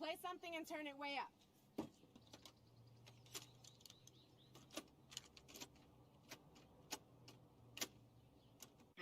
Play something and turn it way up.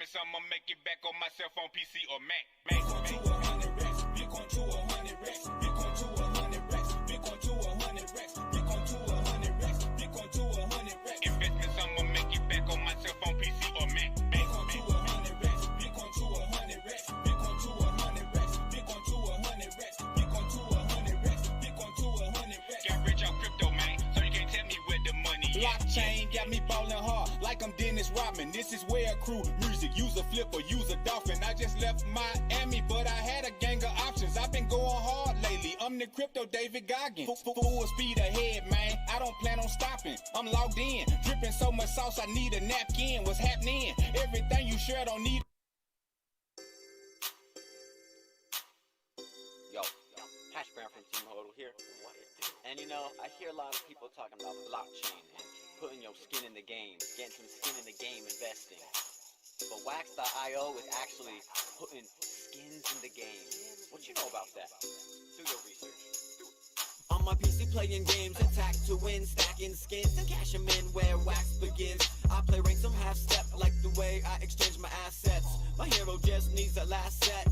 I'ma make it back on my cell phone, PC or Mac. Bitcoin to 100 racks. Bitcoin to 100 racks. Bitcoin to 100 racks. Bitcoin to 100 racks. Bitcoin to 100 racks. Bitcoin to 100 racks. Investments, I'ma make it back on my cell phone, PC or Mac. Bitcoin to 100 racks. Bitcoin to 100 racks. Bitcoin to 100 racks. Bitcoin to 100 racks. Bitcoin to 100 racks. Bitcoin to 100 racks. Got rich off crypto, man. So you can't tell me where the money is. Blockchain got me ballin' hard like I'm Dennis Rodman. This is where crew music. Use a flipper, use a dolphin. I just left Miami, but I had a gang of options. I've been going hard lately. I'm the crypto David Goggins. Full speed ahead, man. I don't plan on stopping. I'm logged in, dripping so much sauce I need a napkin. What's happening? Everything you share don't need. Yo, Hash Brown from Team Hodl here. And you know, I hear a lot of people talking about blockchain and putting your skin in the game, getting some skin in the game, investing. But Wax.io is actually putting skins in the game. What you know about that? Do your research. On my PC playing games, attack to win, stacking skins and cash them in where Wax begins. I play rank some half step like the way I exchange my assets. My hero just needs a last set.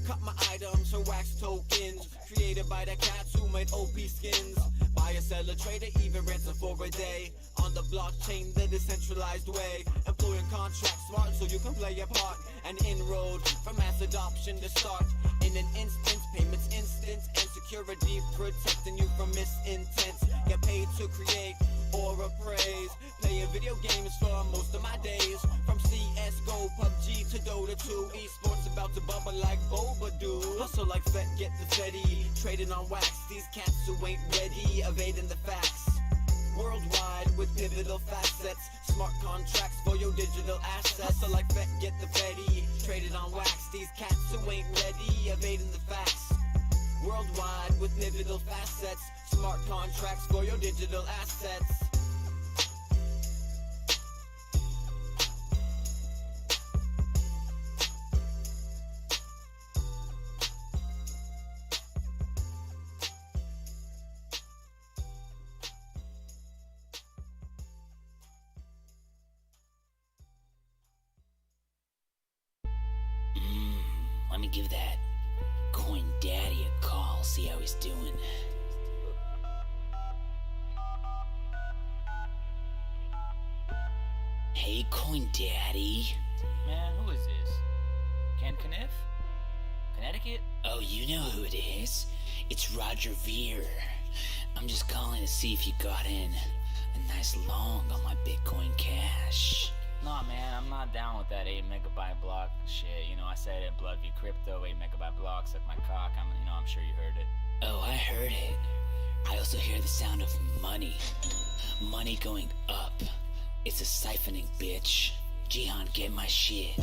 Cut my items for Wax tokens, created by the cats who made OP skins. Buyer, seller, trader, even ransom for a day. On the blockchain, the decentralized way. Employing contracts smart so you can play a part. An inroad from mass adoption to start. In an instant, payments instant, and security protecting you from misintents. Get paid to create or appraise. Playing video games for most of my days. From CSGO, PUBG to Dota 2. Esports about to bubble like Boba do. Hustle like Fed, get the Fetty. Trading on Wax, these cats who ain't ready. Evading the facts. Worldwide with pivotal facets. Smart contracts for your digital assets. Hustle like Fed, get the Fetty. Traded on Wax, these cats who ain't ready. Evading the facts. Worldwide with pivotal facets. Smart contracts for your digital assets. Let me give that Coin Daddy a call, see how he's doing. Hey, Coin Daddy. Man, who is this? Kniff? Connecticut? Oh, you know who it is. It's Roger Veer. I'm just calling to see if you got in a nice long on my Bitcoin Cash. Nah, man, I'm not down with that 8 megabyte block shit. You know, I said it, Blood v Crypto, 8 megabyte block, suck my cock. I'm sure you heard it. Oh, I heard it. I also hear the sound of money. Money going up. It's a siphoning, bitch. Jihan, get my shit.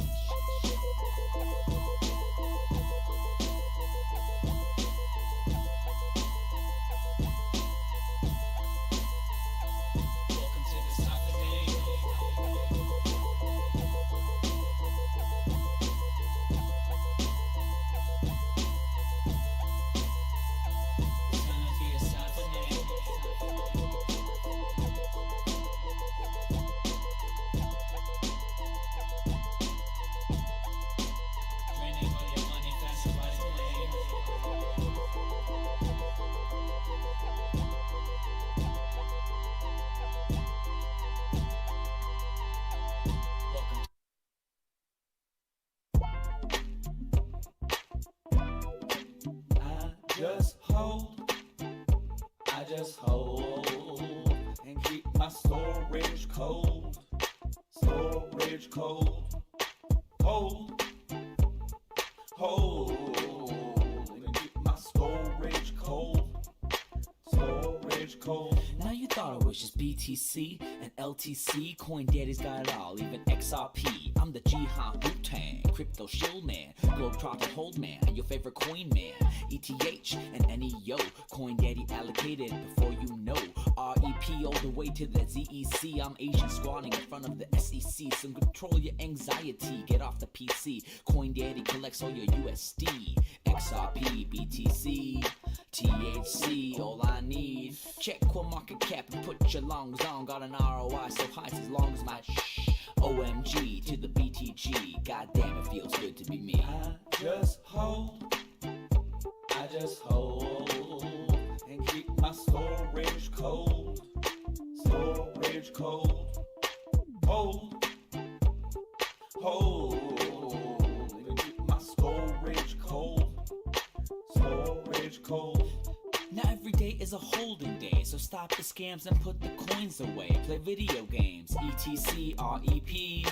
I just hold and keep my storage cold. Storage cold. Hold and keep my storage cold. Storage cold. Now you thought it was just BTC and LTC. Coin Daddy's got it all, even XRP. I'm the Jihan Wu-Tang, crypto shield man, globetrotter hold man, your favorite coin man, ETH and NEO. Coin Daddy allocated before you know. REP all the way to the ZEC. I'm Asian squatting in front of the SEC. Some control your anxiety, get off the PC. Coin Daddy collects all your USD, XRP, BTC, TH. BTC, all I need. Check what market cap and put your longs on. Got an ROI so high it's as long as my OMG to the BTG. God damn, it feels good to be me. I just hold and keep my storage cold. Storage cold. Hold and keep my storage cold. Storage cold. Now every day is a holding day, so stop the scams and put the coins away. Play video games, ETC, REP,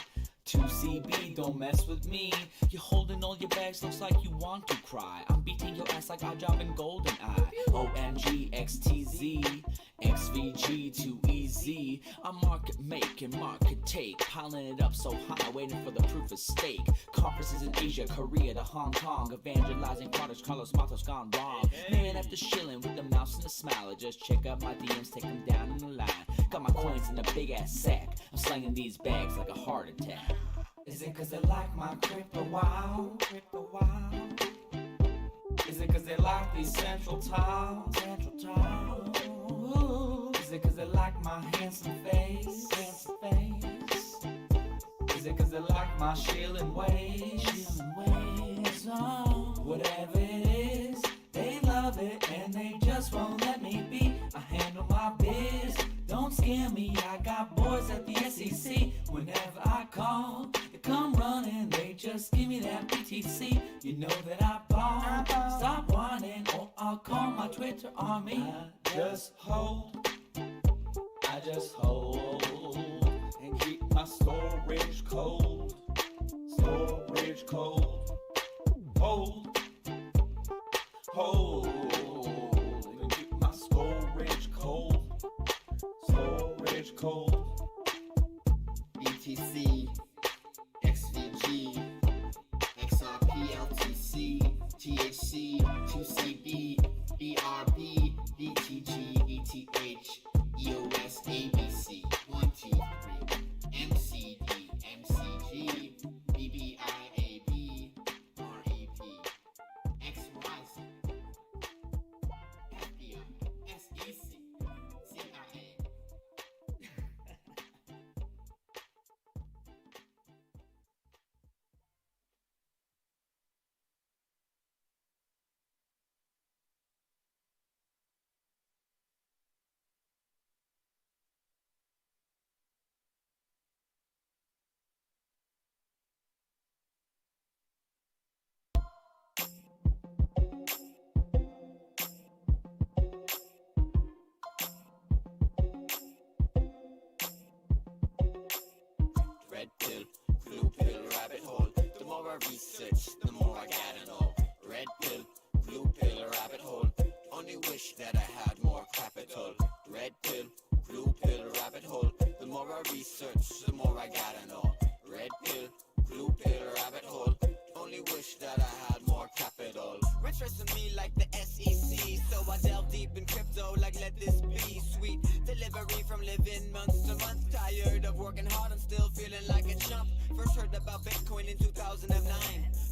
2CB, don't mess with me. You're holding all your bags, looks like you want to cry. I'm beating your ass like I job in GoldenEye. OMG, XTZ, XVG, 2EZ. I'm market make and market take, piling it up so high, waiting for the proof of stake. Conferences in Asia, Korea to Hong Kong, evangelizing products, Carlos Matos gone wrong. Man after shilling with the mouse and a smile, I just check out my DMs, take them down in the line. Got my coins in a big ass sack, I'm slinging these bags like a heart attack. Is it cause they like my crypto wow? Crypto wow? Is it cause they like these central tiles? Central tiles? Is it cause they like my handsome face? Handsome face? Is it cause they like my shilling ways? Shilling ways? Oh, whatever it is, they love it and they just won't let me be. I handle my biz, don't scare me. I got boys at the SEC. Whenever I call, they come running. They just give me that BTC. You know that I ball. Stop whining or I'll call my Twitter army. I just hold and keep my storage cold. Storage cold. Hold and keep my storage cold. Storage cold. BTC, XVG, XRP, LTC, THC, 2CB, BRB, BTG, ETH, EOS, ABC, 1, 2, 3, MCD, MCG, BBIAB, REP, XYZ, FBI, SEC, CIA. Red pill, blue pill, rabbit hole. The more I research, the more I gotta know. Red pill, blue pill, rabbit hole. Only wish that I had more capital. Red pill, blue pill, rabbit hole. The more I research, the more I gotta know. Red pill, blue pill, rabbit hole. Only wish that I had more capital. Interested me like the SEC, so I delve deep in crypto like let this be sweet. Delivery from living month to month. Tired of working hard and still feeling like a chump. First heard about Bitcoin in 2009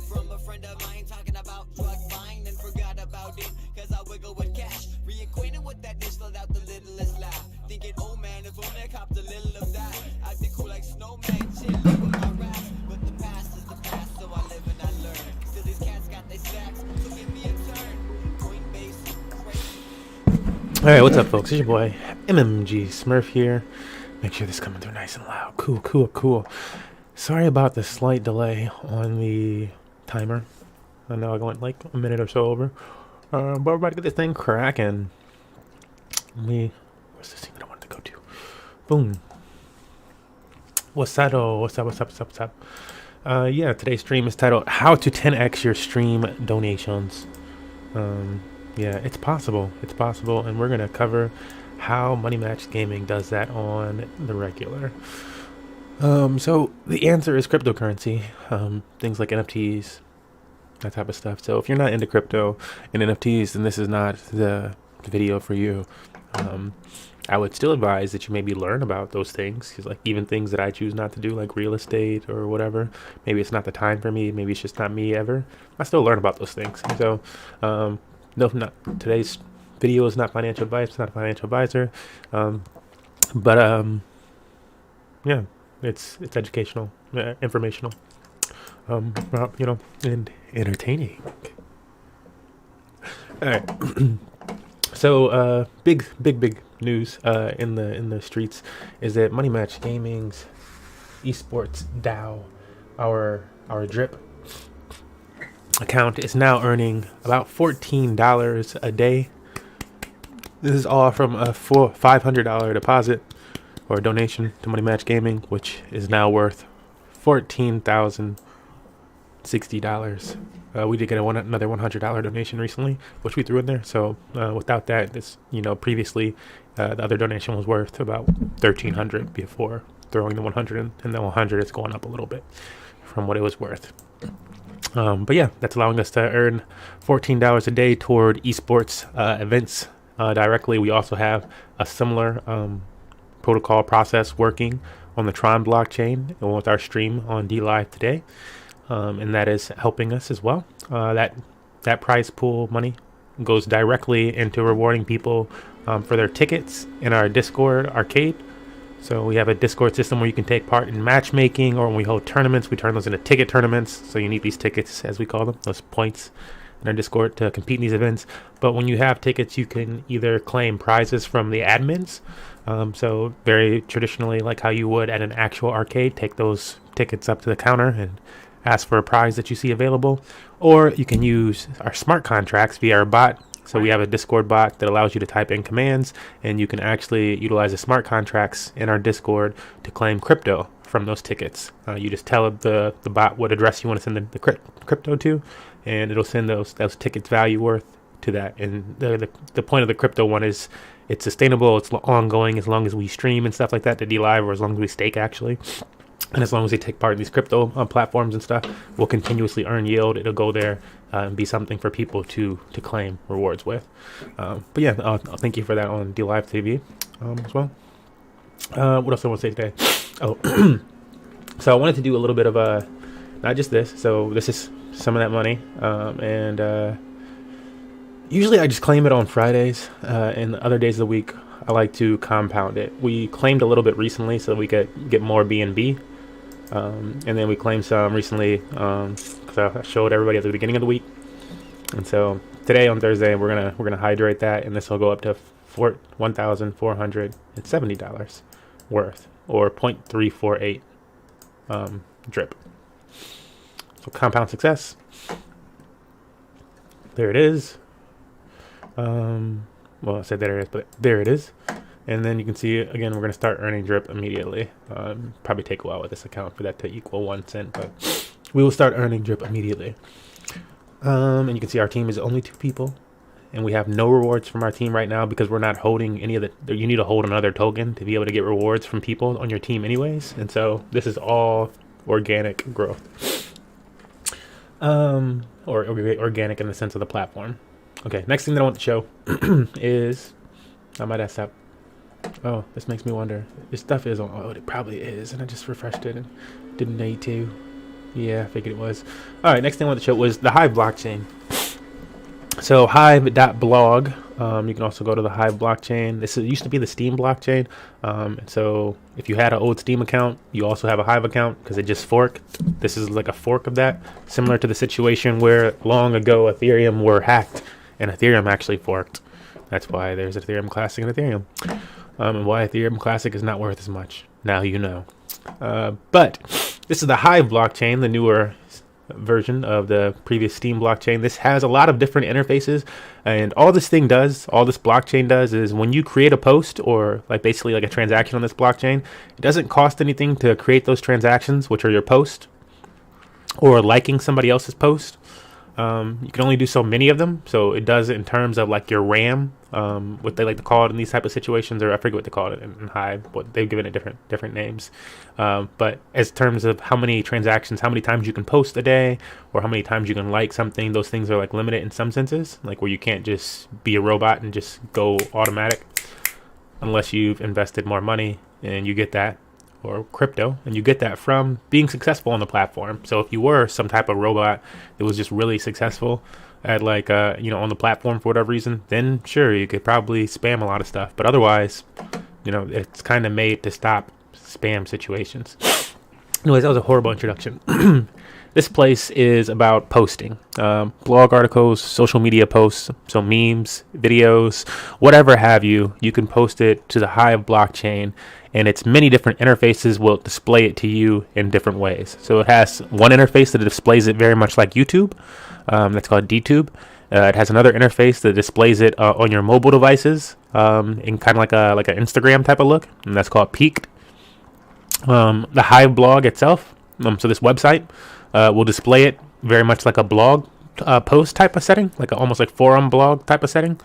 from a friend of mine talking about drug buying and forgot about it cause I wiggle with cash. Reacquainted with that dish, let out the littlest laugh. Thinking, oh man, if only I copped a little of that, I'd be cool like Snowman, chilling with my raps. But the past is the past, so I live and I learn. Still these cats got their stacks, so give me a turn. Coinbase, crazy. Alright, what's up folks? It's your boy MMG Smurf here. Make sure this is coming through nice and loud. Cool. Sorry about the slight delay on the timer. I know I went like a minute or so over. But we're about to get this thing cracking. Where's the scene that I wanted to go to? Boom. What's up? Yeah, today's stream is titled How to 10x Your Stream Donations. Yeah, it's possible, and we're gonna cover how Money Match Gaming does that on the regular. So the answer is cryptocurrency, things like NFTs, that type of stuff. So if you're not into crypto and NFTs, then this is not the video for you. I would still advise that you maybe learn about those things, because like even things that I choose not to do, like real estate or whatever, maybe it's not the time for me, maybe it's just not me ever. I still learn about those things. So no, not today's Video is not financial advice. It's not a financial advisor. But yeah, it's educational, informational, and entertaining. All right. So big news in the streets is that Money Match Gaming's esports DAO, our DRIP account, is now earning about $14 a day. This is all from a $500 deposit or donation to Money Match Gaming, which is now worth $14,060. We did get another $100 donation recently, which we threw in there. So without that, this previously the other donation was worth about $1,300 before throwing the 100 and the 100 is going up a little bit from what it was worth. But yeah, that's allowing us to earn $14 a day toward esports events directly. We also have a similar protocol process working on the Tron blockchain and with our stream on DLive today. And that is helping us as well. That prize pool money goes directly into rewarding people for their tickets in our Discord arcade. So we have a Discord system where you can take part in matchmaking, or when we hold tournaments, we turn those into ticket tournaments. So you need these tickets, as we call them, those points in our Discord to compete in these events. But when you have tickets, you can either claim prizes from the admins. So very traditionally, like how you would at an actual arcade, take those tickets up to the counter and ask for a prize that you see available. Or you can use our smart contracts via our bot. So we have a Discord bot that allows you to type in commands, and you can actually utilize the smart contracts in our Discord to claim crypto from those tickets. You just tell the bot what address you want to send the crypto to, and it'll send those tickets value worth to that. And the point of the crypto one is it's sustainable, it's ongoing, as long as we stream and stuff like that to DLive, or as long as we stake actually. And as long as they take part in these crypto platforms and stuff, we'll continuously earn yield. It'll go there and be something for people to claim rewards with. But yeah, I'll thank you for that on DLive TV as well. What else I want to say today? Oh, so I wanted to do a little bit of not just this. So this is some of that money. And usually I just claim it on Fridays. And the other days of the week, I like to compound it. We claimed a little bit recently so we could get more BNB. And then we claimed some recently because I showed everybody at the beginning of the week. And so today on Thursday we're gonna hydrate that, and this will go up to $1,470 worth, or 0.348 drip. So compound success. There it is. Well, I said there it is, but there it is. And then you can see, again, we're going to start earning drip immediately. Probably take a while with this account for that to equal 1 cent, but we will start earning drip immediately. And you can see our team is only 2 people, and we have no rewards from our team right now because we're not holding any of the. You need to hold another token to be able to get rewards from people on your team, anyways. And so this is all organic growth, or organic in the sense of the platform. Okay, next thing that I want to show is I might have stopped. Oh, this makes me wonder. This stuff is on. Oh, it probably is. And I just refreshed it and didn't need to. Yeah, I figured it was. All right, next thing I wanted to show was the Hive blockchain. So hive.blog. You can also go to the Hive blockchain. This used to be the Steam blockchain. So if you had an old Steam account, you also have a Hive account because it just forked. This is like a fork of that, similar to the situation where long ago Ethereum were hacked and Ethereum actually forked. That's why there's Ethereum Classic and Ethereum. And why Ethereum Classic is not worth as much. Now you know. But this is the Hive blockchain, the newer version of the previous Steam blockchain. This has a lot of different interfaces, and all this blockchain does is when you create a post, or basically a transaction on this blockchain, it doesn't cost anything to create those transactions, which are your post or liking somebody else's post. You can only do so many of them, so it does it in terms of your RAM, what they like to call it in these type of situations, or I forget what they call it in Hive, but they've given it different names. But as terms of how many transactions, how many times you can post a day, or how many times you can like something, those things are limited in some senses, where you can't just be a robot and just go automatic, unless you've invested more money and you get that, or crypto, and you get that from being successful on the platform. So if you were some type of robot that was just really successful, at like on the platform for whatever reason, then sure, you could probably spam a lot of stuff. But otherwise, it's kind of made to stop spam situations. Anyways, that was a horrible introduction. This place is about posting, blog articles, social media posts, so memes, videos, whatever have you. You can post it to the Hive blockchain, and its many different interfaces will display it to you in different ways. So it has one interface that displays it very much like YouTube. That's called DTube. It has another interface that displays it on your mobile devices in kind of like an Instagram type of look, and that's called Peaked. The Hive blog itself, so this website will display it very much like a blog post type of setting, almost like forum blog type of setting.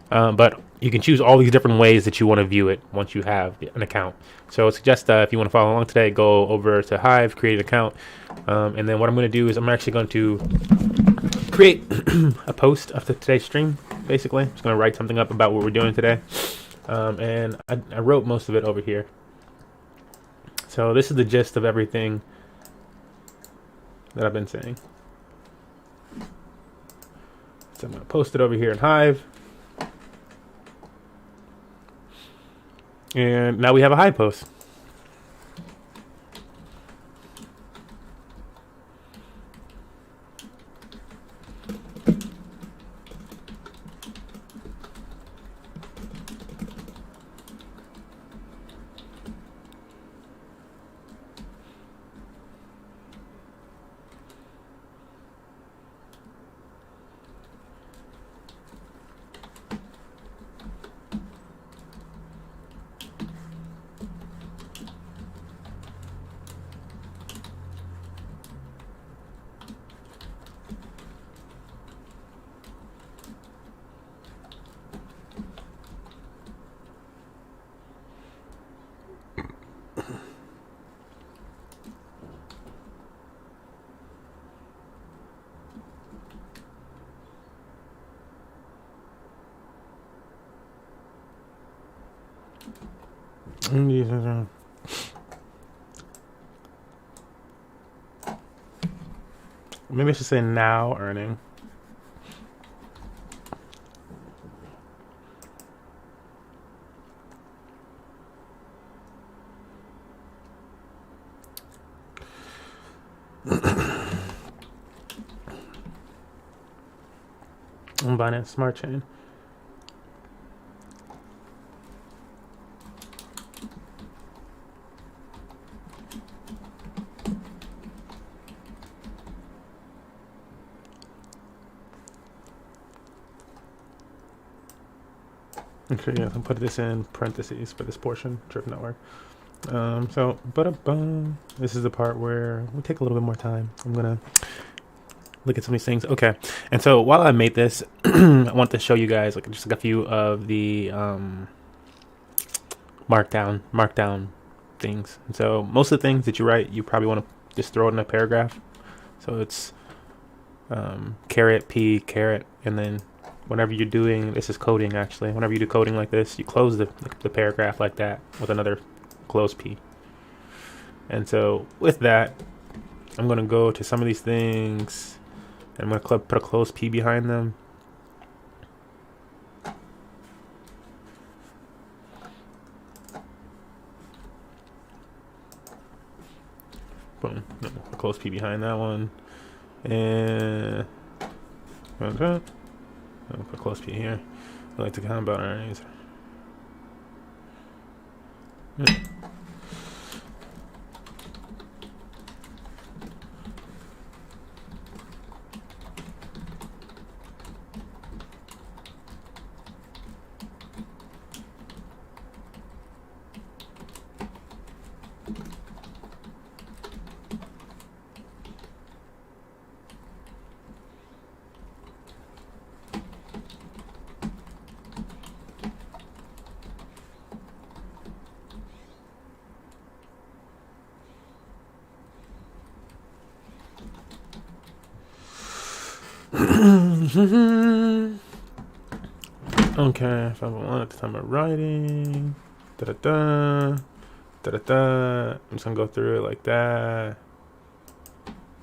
But you can choose all these different ways that you want to view it once you have an account. So I suggest if you want to follow along today, go over to Hive, create an account, and then what I'm going to do is I'm actually going to create a post of today's stream. Basically, I'm just going to write something up about what we're doing today, and I wrote most of it over here. So this is the gist of everything that I've been saying. So I'm going to post it over here in Hive. And now we have a Hive post. Maybe I should say now earning. On Binance Smart Chain. Okay, yeah, I'll put this in parentheses for this portion, Drip Network. So, this is the part where we take a little bit more time. I'm gonna look at some of these things. Okay, and so while I made this, I want to show you guys just a few of the markdown things. And so most of the things that you write, you probably want to just throw it in a paragraph. So it's caret P caret, and then whenever you're doing, this is coding actually, whenever you do coding like this, you close the paragraph like that with another close P. And so with that, I'm going to go to some of these things, and I'm going to put a close P behind them. Boom, a close P behind that one. And I'll put a close P here. I like to comment about earnings. Yeah. Okay, if I want at the time of writing, I'm just gonna go through it like that,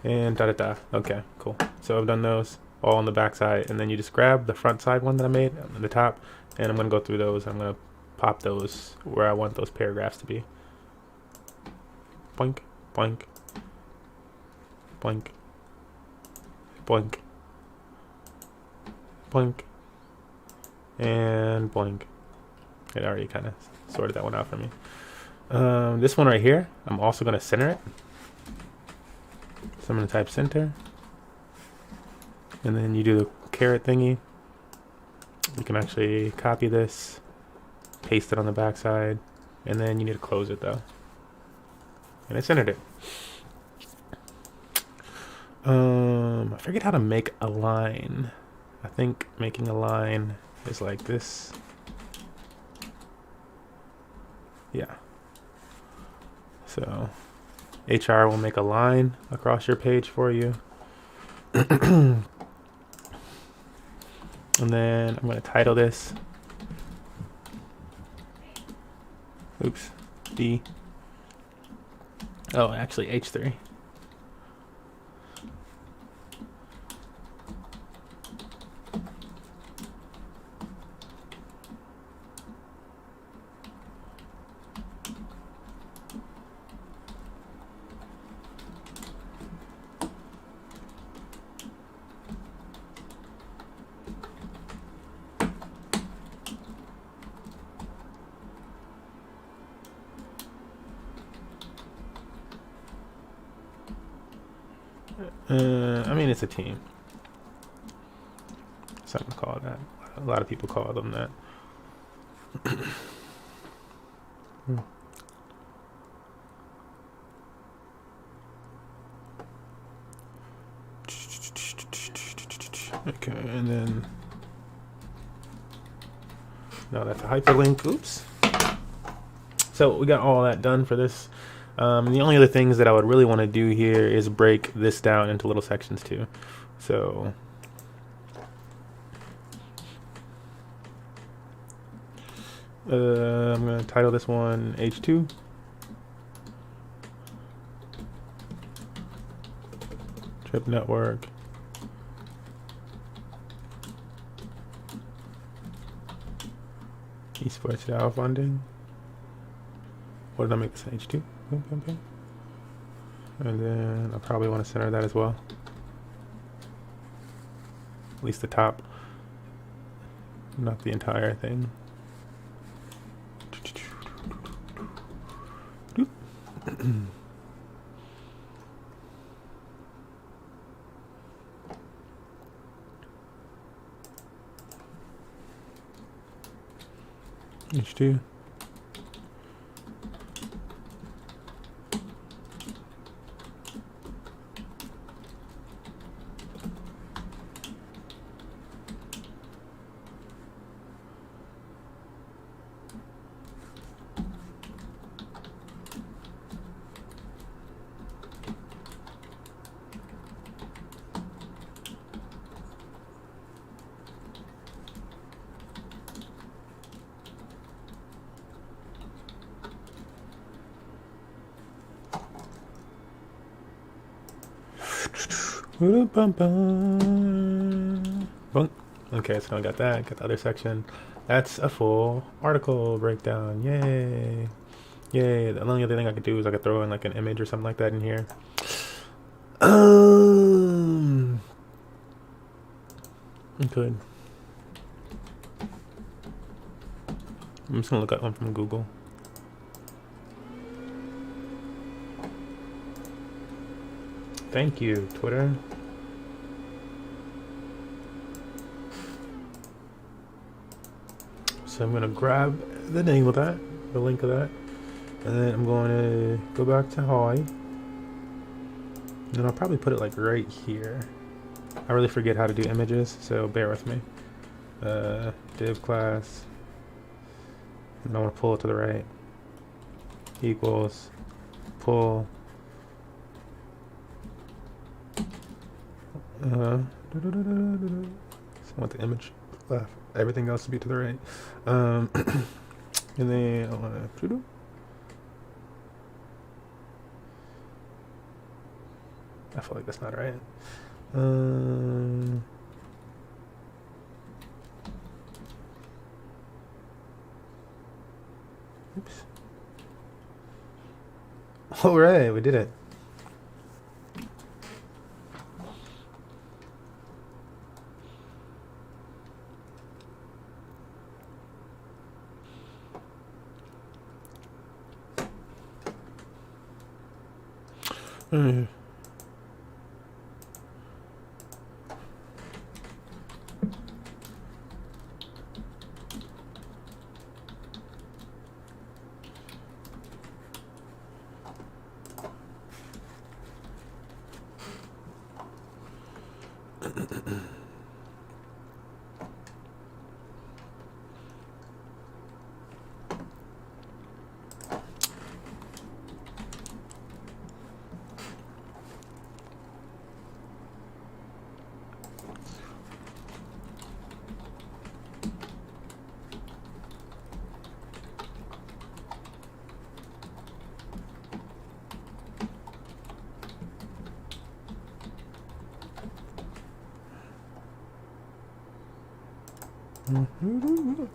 and Okay, cool. So I've done those. all on the back side, and then you just grab the front side one that I made on the top, and I'm gonna go through those. I'm gonna pop those where I want those paragraphs to be. Boink, boink, boink, boink, boink, and boink. It already kind of sorted that one out for me. This one right here, I'm also gonna center it. So I'm gonna type center, and then you do the caret thingy. You can actually copy this, paste it on the back side, and then you need to close it though. And I centered it. I forget how to make a line. I think making a line is like this. Yeah. So HR will make a line across your page for you. And then I'm going to title this. Oops. D. Oh, actually H3. I mean, it's a team. Something to call that. A lot of people call them that. Okay, and then no, that's a hyperlink. Oops. So we got all that done for this. The only other things that I would really want to do here is break this down into little sections too. So I'm going to title this one H2. Drip network. Esports DAO funding. What did I make this H2? Boom, boom, boom. And then I probably want to center that as well. At least the top. Not the entire thing. H2. Okay, so I got that. Got the other section. That's a full article breakdown. Yay! Yay! The only other thing I could do is I could throw in like an image or something like that in here. I could. I'm just gonna look up one from Google. Thank you, Twitter. So I'm gonna grab the name of that, the link of that, and then I'm going to go back to Hive. And then I'll probably put it like right here. I really forget how to do images, so bear with me. Div class. And I want to pull it to the right. Equals. Pull. So I want the image left. Everything else to be to the right. And then I want to. I feel like that's not right. Oops. All right, we did it. Mm.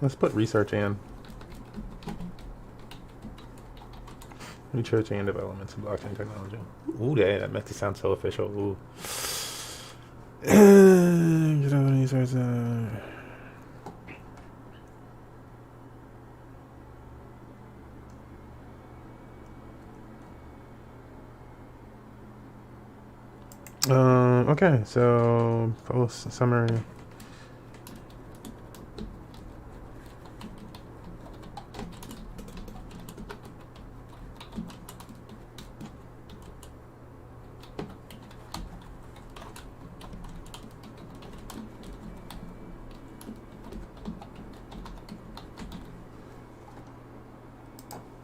Let's put research and research and developments in blockchain technology. Ooh, that makes it sound so official. Ooh. Okay, so post summary.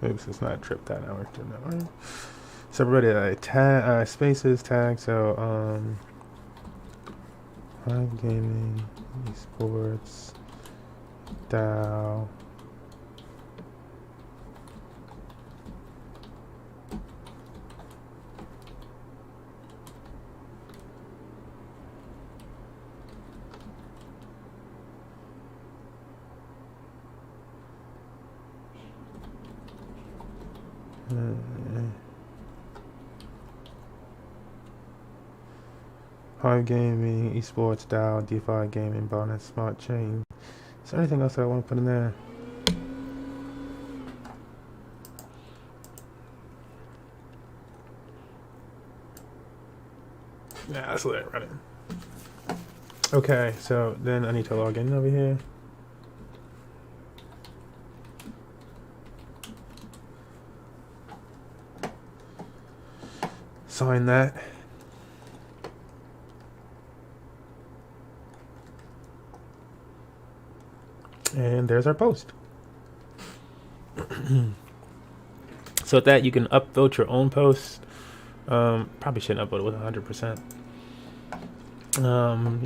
Oops, it's not drip that network. So everybody spaces tag. So Hive Gaming, esports, DAO. Hive Gaming, esports, DAO, DeFi gaming, bonus, smart chain. Is there anything else that I want to put in there? Yeah, let's let it run it. Okay, so then I need to log in over here. Sign that. And there's our post. So with that, you can upvote your own post. Probably shouldn't upvote it with 100%.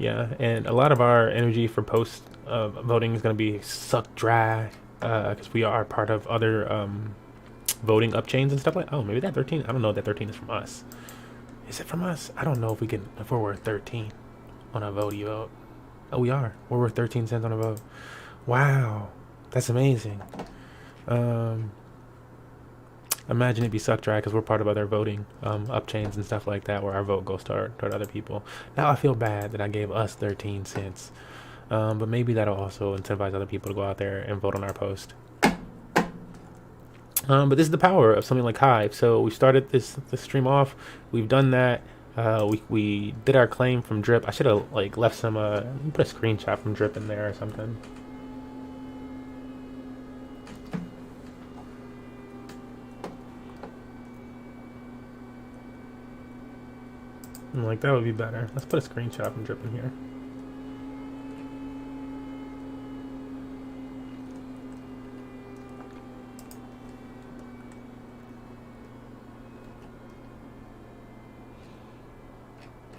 Yeah, and a lot of our energy for post voting is going to be sucked dry because we are part of other voting up chains and stuff like. Oh, maybe that 13. I don't know if that 13 is from us. Is it from us? I don't know if we're worth 13 on a votey vote. Oh, we are. We're worth 13 cents on a vote. Wow, that's amazing. Imagine it'd be sucked dry because we're part of other voting up chains and stuff like that where our vote goes toward other people. Now I feel bad that I gave us 13 cents. But maybe that'll also incentivize other people to go out there and vote on our post. But this is the power of something like Hive. So we started this stream off. We've done that. We did our claim from Drip. I should have left some put a screenshot from Drip in there or something. That would be better. Let's put a screenshot from Drip in here.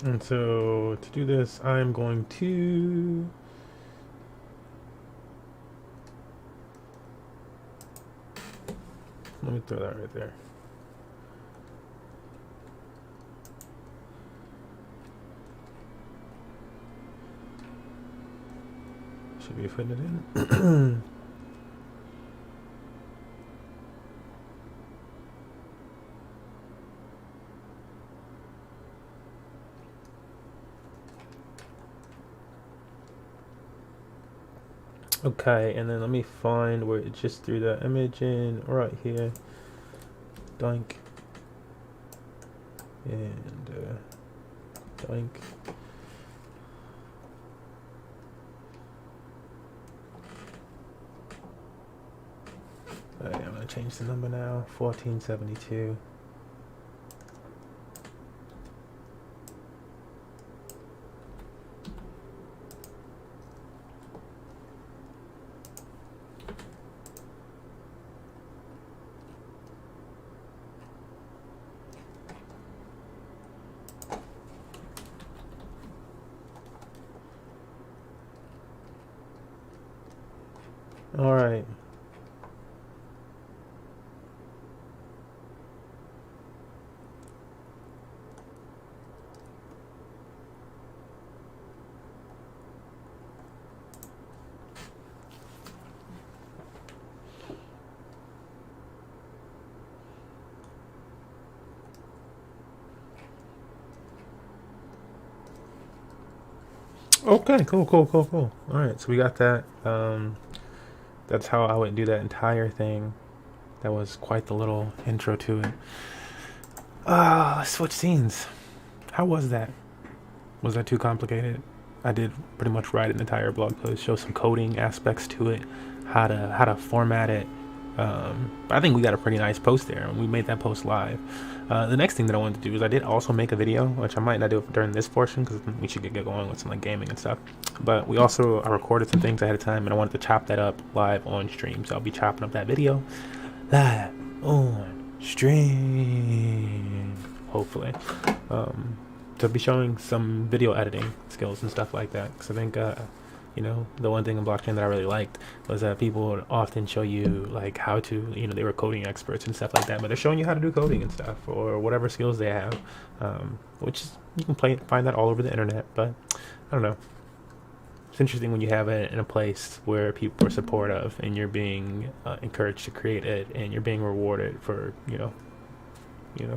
And so to do this, I'm going to let me throw that right there. Should be putting it in. Okay, and then let me find where it just threw the image in right here. Doink. And doink. Alright, I'm gonna change the number now. 1472. All right. Okay, cool. All right, so we got that. That's how I would do that entire thing. That was quite the little intro to it. Let's switch scenes. How was that? Was that too complicated? I did pretty much write an entire blog post, show some coding aspects to it, how to format it. I think we got a pretty nice post there, and we made that post live. The next thing that I wanted to do is I did also make a video, which I might not do during this portion because we should get going with some like gaming and stuff. But I recorded some things ahead of time, and I wanted to chop that up live on stream. So I'll be chopping up that video live on stream, hopefully. To be showing some video editing skills and stuff like that, because I think the one thing in blockchain that I really liked was that people would often show you like how to, they were coding experts and stuff like that, but they're showing you how to do coding and stuff or whatever skills they have, which is, you can find that all over the internet. But I don't know, it's interesting when you have it in a place where people are supportive and you're being encouraged to create it, and you're being rewarded for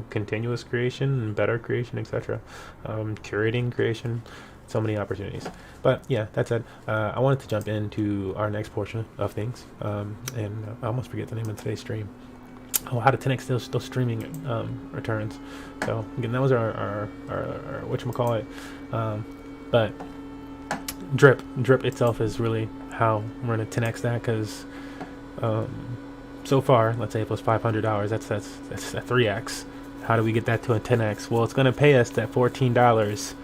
continuous creation and better creation, etc. Curating creation, so many opportunities. But yeah, that said, I wanted to jump into our next portion of things, and I almost forget the name of today's stream. Oh, how to 10x those streaming returns. So again, that was our whatchamacallit. But drip itself is really how we're going to 10x that, because so far, let's say if it was $500, that's a 3x. How do we get that to a 10x? Well, it's going to pay us that $14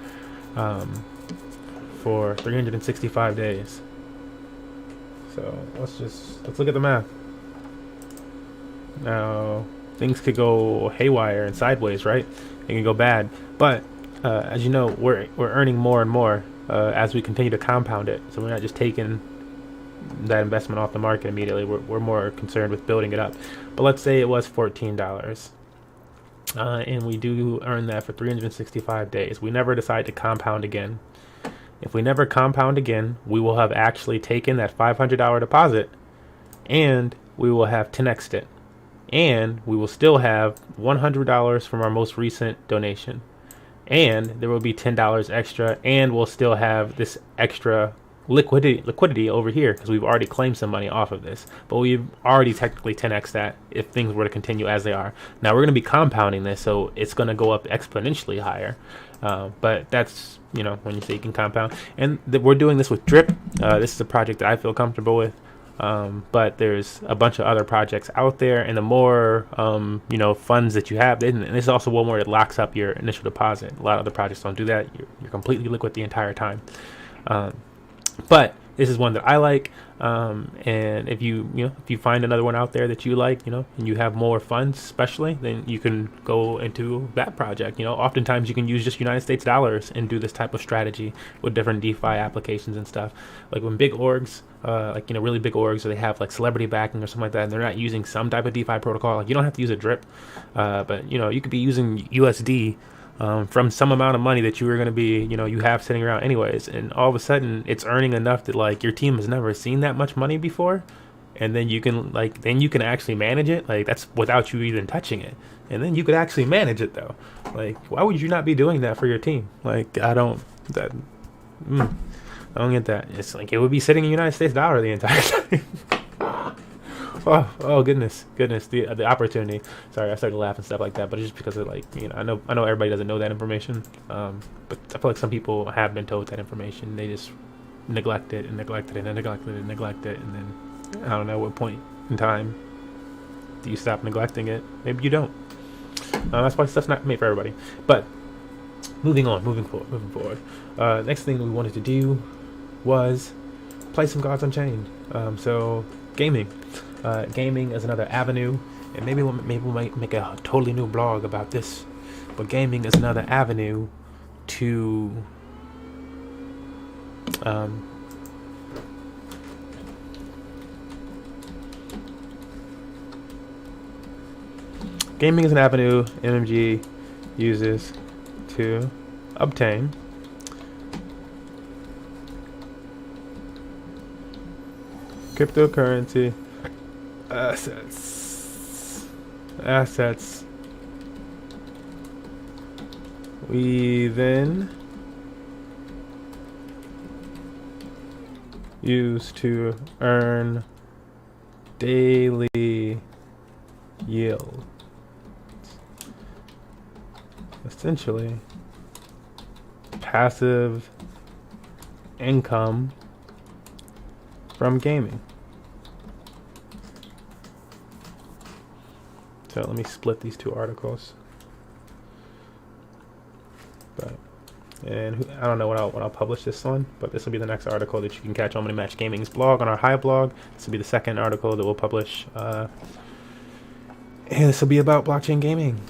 for 365 days. So let's look at the math. Now, things could go haywire and sideways, right? It can go bad, but as you know, we're earning more and more as we continue to compound it. So we're not just taking that investment off the market immediately. We're more concerned with building it up. But let's say it was $14, and we do earn that for 365 days. We never decide to compound again. If we never compound again, we will have actually taken that $500 deposit, and we will have 10x'd it, and we will still have $100 from our most recent donation, and there will be $10 extra, and we'll still have this extra liquidity over here because we've already claimed some money off of this, but we've already technically 10x that if things were to continue as they are. Now we're going to be compounding this, so it's going to go up exponentially higher, but that's when you say you can compound. And we're doing this with Drip. This is a project that I feel comfortable with, but there's a bunch of other projects out there, and the more funds that you have, and this is also one where it locks up your initial deposit. A lot of other projects don't do that. You're completely liquid the entire time. But this is one that I like, and if you find another one out there that you like, and you have more funds especially, then you can go into that project. Oftentimes you can use just United States dollars and do this type of strategy with different DeFi applications and stuff. Like when big orgs, really big orgs, or they have like celebrity backing or something like that, and they're not using some type of DeFi protocol, like you don't have to use a drip, but you could be using USD from some amount of money that you were going to be, you have sitting around anyways, and all of a sudden it's earning enough that like your team has never seen that much money before, and then you can actually manage it. Like that's without you even touching it, and then you could actually manage it though. Like why would you not be doing that for your team? Like I don't get that. It's like it would be sitting in United States dollar the entire time. Oh goodness, the opportunity. Sorry, I started laughing and stuff like that, but it's just because of like, you know, I know everybody doesn't know that information, but I feel like some people have been told that information. They just neglect it and neglect it and neglect it and neglect it, and then I don't know what point in time do you stop neglecting it. Maybe you don't. That's why stuff's not made for everybody. But moving forward. Next thing we wanted to do was play some Gods Unchained. So gaming. Gaming is another avenue, and maybe we'll make a totally new blog about this. But gaming is another avenue to gaming is an avenue MMG uses to obtain cryptocurrency assets. We then use to earn daily yield. Essentially, passive income from gaming. So let me split these two articles. But I don't know when I'll publish this one, but this will be the next article that you can catch on Money Match Gaming's blog on our Hive blog. This will be the second article that we'll publish, and this will be about blockchain gaming.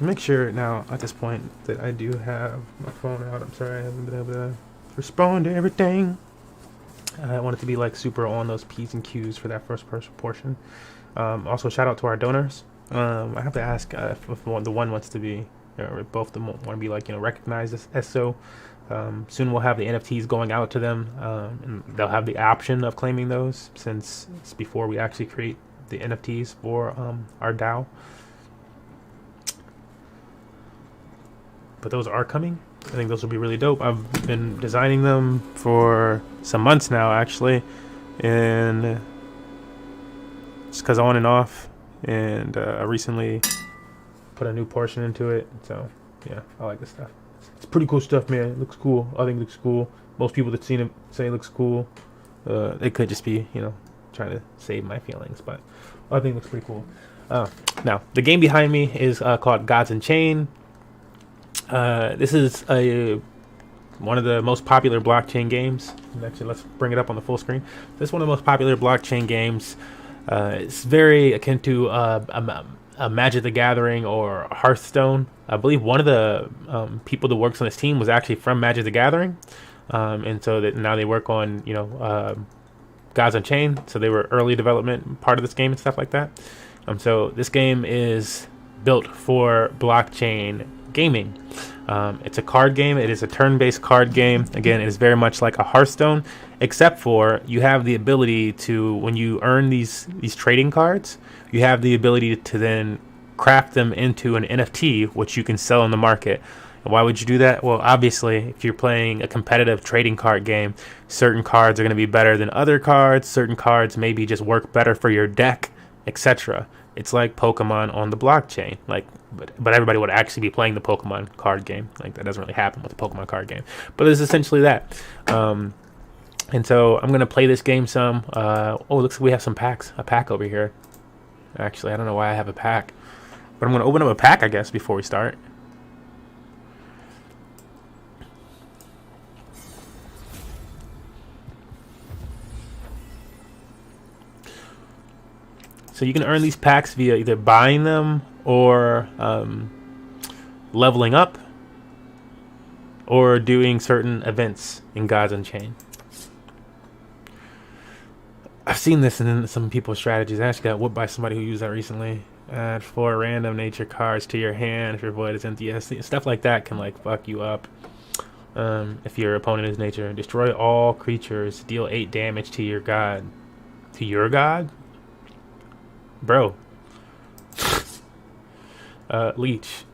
Make sure now at this point that I do have my phone out. I'm sorry I haven't been able to respond to everything. I want it to be like super on those P's and Q's for that first portion. Also, shout out to our donors. I have to ask if the one wants to be, or both of them want to be like, you know, recognized as SO. Soon we'll have the NFTs going out to them, and they'll have the option of claiming those since it's before we actually create the NFTs for our DAO. But those are coming. I think those will be really dope. I've been designing them for some months now, actually, and just because on and off. And I recently put a new portion into it. So yeah, I like this stuff. It's pretty cool stuff, man. It looks cool. I think it looks cool. Most people that seen it say it looks cool. It could just be, you know, trying to save my feelings, but I think it looks pretty cool. Now, the game behind me is called Gods Unchained. This is one of the most popular blockchain games. Actually, let's bring it up on the full screen. This is one of the most popular blockchain games. It's very akin to a Magic the Gathering or Hearthstone. I believe one of the people that works on this team was actually from Magic the Gathering, and so that now they work on, you know, Gods Unchained. So they were early development part of this game and stuff like that. So this game is built for blockchain gaming. It's a card game. It is a turn-based card game. Again, it is very much like a Hearthstone, except for you have the ability to, when you earn these trading cards, you have the ability to then craft them into an NFT, which you can sell in the market. And why would you do that? Well, obviously, if you're playing a competitive trading card game, certain cards are going to be better than other cards. Certain cards maybe just work better for your deck, etc. It's like Pokemon on the blockchain. Like, but everybody would actually be playing the Pokemon card game. Like, that doesn't really happen with the Pokemon card game. But it's essentially that. And so I'm gonna play this game some. Oh, looks like we have some packs. A pack over here. Actually, I don't know why I have a pack, but I'm gonna open up a pack, I guess, before we start. So you can earn these packs via either buying them or leveling up or doing certain events in Gods Unchained. I've seen this in some people's strategies. I actually got whooped by somebody who used that recently. Add 4 random nature cards to your hand if your void is empty. Stuff like that can like fuck you up. If your opponent is nature. Destroy all creatures. Deal 8 damage to your god. To your god? Bro. Leech.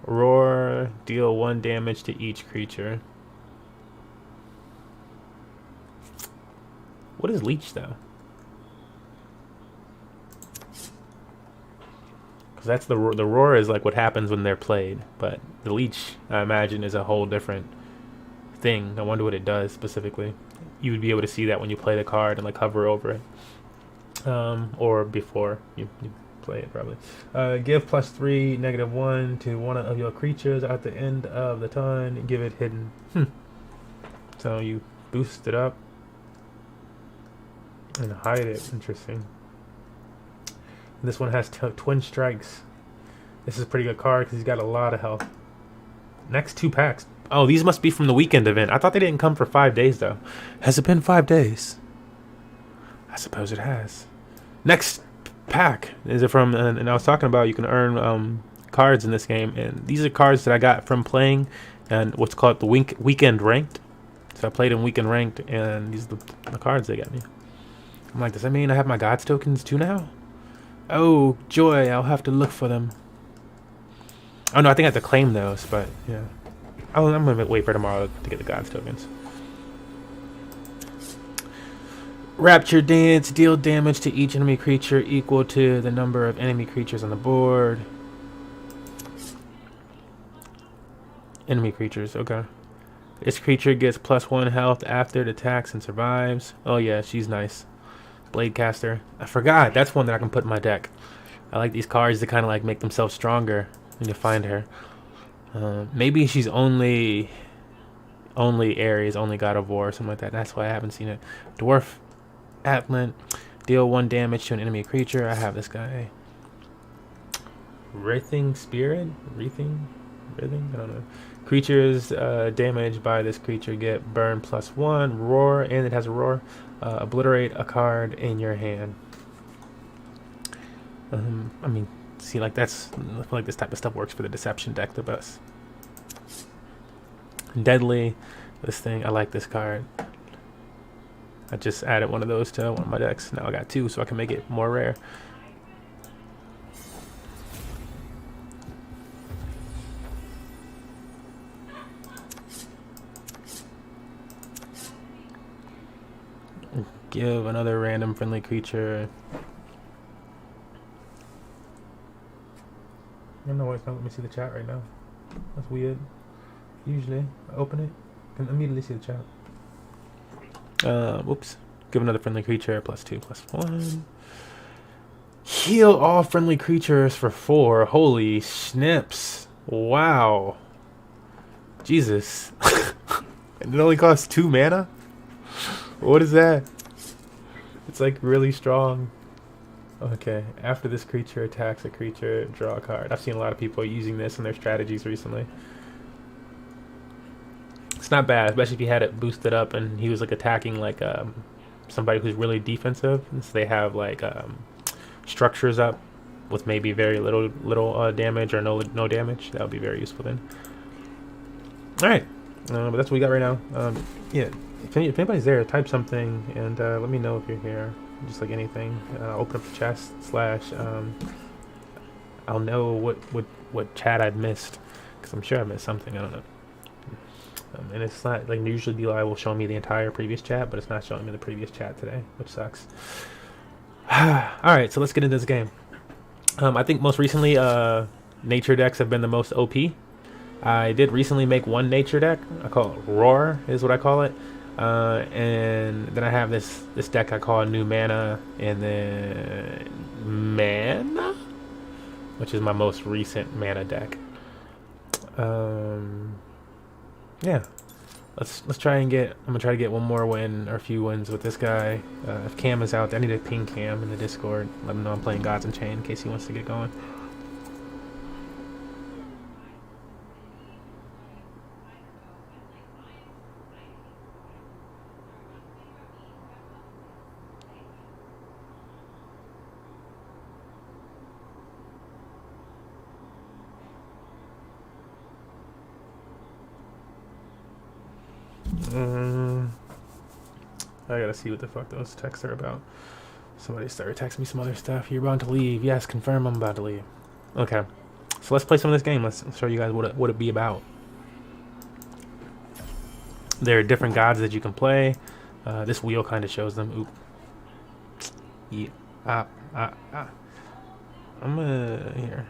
Roar. Deal 1 damage to each creature. What is leech though? Because that's the roar is like what happens when they're played, but the leech I imagine is a whole different thing. I wonder what it does specifically. You would be able to see that when you play the card and like hover over it, or before you play it probably. Give +3, -1 to one of your creatures at the end of the turn. Give it hidden. So you boost it up and hide it. Interesting. This one has twin strikes. This is a pretty good card because he's got a lot of health. Next 2 packs. Oh, these must be from the weekend event. I thought they didn't come for 5 days though. Has it been 5 days? I suppose it has. Next pack is it from? And I was talking about you can earn cards in this game, and these are cards that I got from playing and what's called the weekend ranked. So I played in weekend ranked, and these are the cards they got me. I'm like, does that mean I have my gods tokens too now? Oh, joy, I'll have to look for them. Oh, no, I think I have to claim those, but, yeah. I'm going to wait for tomorrow to get the gods tokens. Rapture Dance. Deal damage to each enemy creature equal to the number of enemy creatures on the board. Enemy creatures, okay. This creature gets +1 health after it attacks and survives. Oh, yeah, she's nice. Blade Caster. I forgot. That's one that I can put in my deck. I like these cards to kind of like make themselves stronger when you find her. Maybe she's only Ares, only God of War, or something like that. That's why I haven't seen it. Dwarf Atlant. Deal 1 damage to an enemy creature. I have this guy. Writhing Spirit? Writhing? I don't know. Creatures damaged by this creature get burn +1. Roar, and it has a roar. Obliterate a card in your hand. I mean, see, like I feel like this type of stuff works for the Deception deck the best. Deadly, this thing, I like this card. I just added one of those to one of my decks. Now I got 2, so I can make it more rare. Give another random friendly creature. I don't know why it's not letting me see the chat right now. That's weird. Usually, I open it, I can immediately see the chat. Whoops. Give another friendly creature +2/+1. Heal all friendly creatures for 4. Holy snips. Wow. Jesus. And it only costs 2 mana? What is that? It's like really strong. Okay, after this creature attacks a creature, draw a card. I've seen a lot of people using this in their strategies recently. It's not bad, especially if you had it boosted up and he was like attacking like somebody who's really defensive. And so they have like structures up with maybe very little damage or no damage. That would be very useful then. All right, but that's what we got right now. Yeah. If anybody's there, type something and let me know if you're here. Just like anything. Open up the chat / I'll know what chat I've missed, because I'm sure I missed something. I don't know. And it's not like usually DLI will show me the entire previous chat, but it's not showing me the previous chat today, which sucks. Alright, so let's get into this game. I think most recently nature decks have been the most OP. I did recently make one nature deck. I call it Roar, is what I call it. And then I have this deck I call New Mana, and then Mana, which is my most recent mana deck. Yeah, let's try and get. I'm gonna try to get one more win or a few wins with this guy. If Cam is out, I need to ping Cam in the Discord. Let him know I'm playing Gods Unchained in case he wants to get going. I gotta see what the fuck those texts are about. Somebody started texting me some other stuff. You're about to leave. Yes, confirm I'm about to leave. Okay, so let's play some of this game. Let's show you guys what it be about. There are different gods that you can play. This wheel kind of shows them. Oop. Yeah. I'm here.